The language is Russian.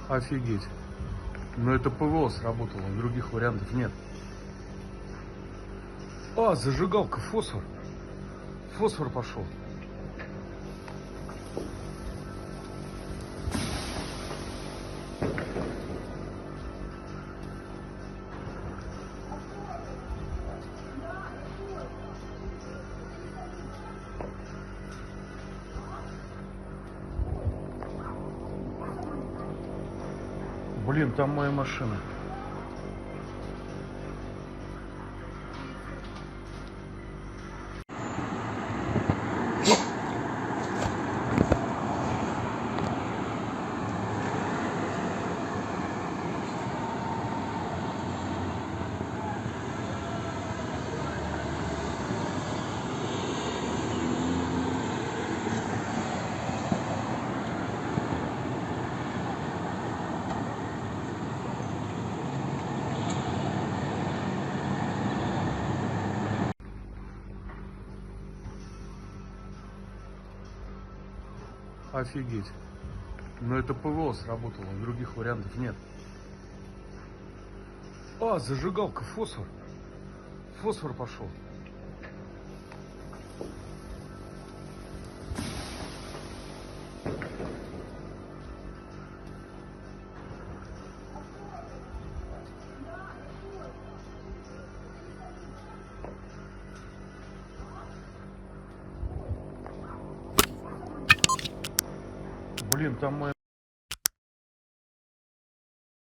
Офигеть. Но это ПВО сработало, других вариантов нет. А, зажигалка, фосфор. Фосфор пошел. Блин, там моя машина. Офигеть. Но это ПВО сработало, других вариантов нет. А, зажигалка, фосфор. Фосфор пошел. Блин, там моя...